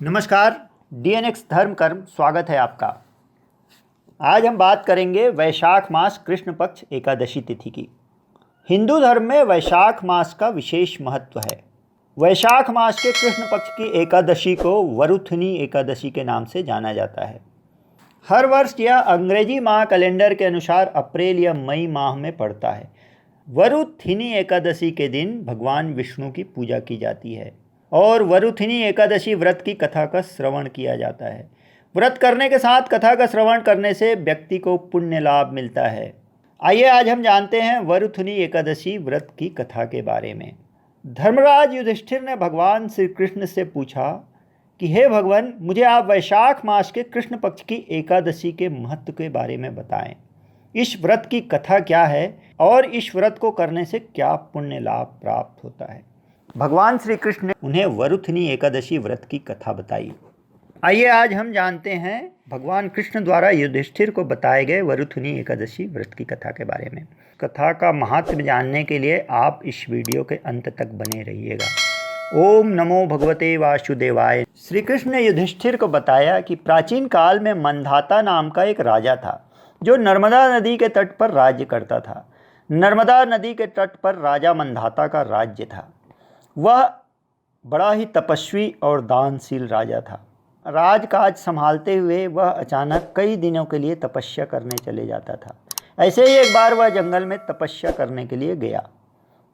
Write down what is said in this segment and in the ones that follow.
नमस्कार। डीएनएक्स धर्म कर्म स्वागत है आपका। आज हम बात करेंगे वैशाख मास कृष्ण पक्ष एकादशी तिथि की। हिंदू धर्म में वैशाख मास का विशेष महत्व है। वैशाख मास के कृष्ण पक्ष की एकादशी को वरुथनी एकादशी के नाम से जाना जाता है। हर वर्ष यह अंग्रेजी माह कैलेंडर के अनुसार अप्रैल या मई माह में पड़ता है। वरुथिनी एकादशी के दिन भगवान विष्णु की पूजा की जाती है और वरुथिनी एकादशी व्रत की कथा का श्रवण किया जाता है। व्रत करने के साथ कथा का श्रवण करने से व्यक्ति को पुण्य लाभ मिलता है। आइए आज हम जानते हैं वरुथिनी एकादशी व्रत की कथा के बारे में। धर्मराज युधिष्ठिर ने भगवान श्री कृष्ण से पूछा कि हे भगवान, मुझे आप वैशाख मास के कृष्ण पक्ष की एकादशी के महत्व के बारे में बताएं। इस व्रत की कथा क्या है और इस व्रत को करने से क्या पुण्य लाभ प्राप्त होता है। भगवान श्री कृष्ण ने उन्हें वरुथिनी एकादशी व्रत की कथा बताई। आइए आज हम जानते हैं भगवान कृष्ण द्वारा युधिष्ठिर को बताए गए वरुथिनी एकादशी व्रत की कथा के बारे में। कथा का महत्व जानने के लिए आप इस वीडियो के अंत तक बने रहिएगा। ओम नमो भगवते वासुदेवाय। श्री कृष्ण ने युधिष्ठिर को बताया कि प्राचीन काल में मंधाता नाम का एक राजा था जो नर्मदा नदी के तट पर राज्य करता था। नर्मदा नदी के तट पर राजा मंधाता का राज्य था। वह बड़ा ही तपस्वी और दानशील राजा था। राजकाज संभालते हुए वह अचानक कई दिनों के लिए तपस्या करने चले जाता था। ऐसे ही एक बार वह जंगल में तपस्या करने के लिए गया।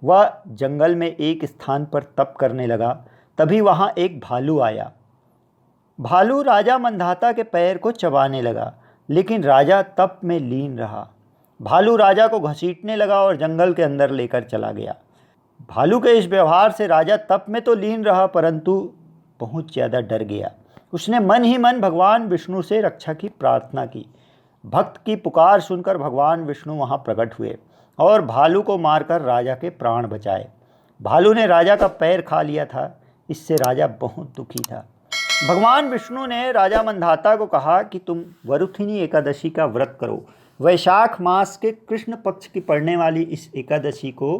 वह जंगल में एक स्थान पर तप करने लगा। तभी वहाँ एक भालू आया। भालू राजा मंधाता के पैर को चबाने लगा, लेकिन राजा तप में लीन रहा। भालू राजा को घसीटने लगा और जंगल के अंदर लेकर चला गया। भालू के इस व्यवहार से राजा तप में तो लीन रहा, परंतु बहुत ज़्यादा डर गया। उसने मन ही मन भगवान विष्णु से रक्षा की प्रार्थना की। भक्त की पुकार सुनकर भगवान विष्णु वहाँ प्रकट हुए और भालू को मारकर राजा के प्राण बचाए। भालू ने राजा का पैर खा लिया था। इससे राजा बहुत दुखी था। भगवान विष्णु ने राजा मंधाता को कहा कि तुम वरुथिनी एकादशी का व्रत करो। वैशाख मास के कृष्ण पक्ष की पड़ने वाली इस एकादशी को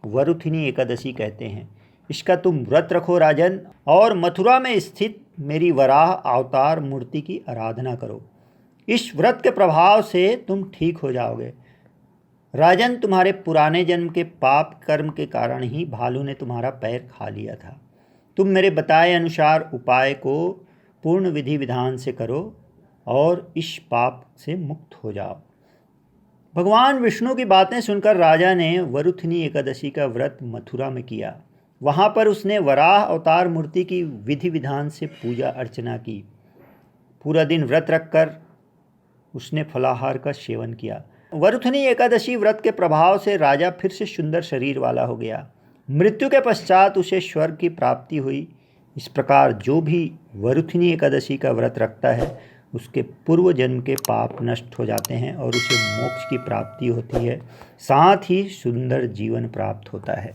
वरुथिनी एकादशी कहते हैं। इसका तुम व्रत रखो राजन, और मथुरा में स्थित मेरी वराह अवतार मूर्ति की आराधना करो। इस व्रत के प्रभाव से तुम ठीक हो जाओगे। राजन, तुम्हारे पुराने जन्म के पाप कर्म के कारण ही भालू ने तुम्हारा पैर खा लिया था। तुम मेरे बताए अनुसार उपाय को पूर्ण विधि विधान से करो और इस पाप से मुक्त हो जाओ। भगवान विष्णु की बातें सुनकर राजा ने वरुथिनी एकादशी का व्रत मथुरा में किया। वहाँ पर उसने वराह अवतार मूर्ति की विधि विधान से पूजा अर्चना की। पूरा दिन व्रत रखकर उसने फलाहार का सेवन किया। वरुथिनी एकादशी व्रत के प्रभाव से राजा फिर से सुंदर शरीर वाला हो गया। मृत्यु के पश्चात उसे स्वर्ग की प्राप्ति हुई। इस प्रकार जो भी वरुथिनी एकादशी का व्रत रखता है उसके पूर्व जन्म के पाप नष्ट हो जाते हैं और उसे मोक्ष की प्राप्ति होती है, साथ ही सुंदर जीवन प्राप्त होता है।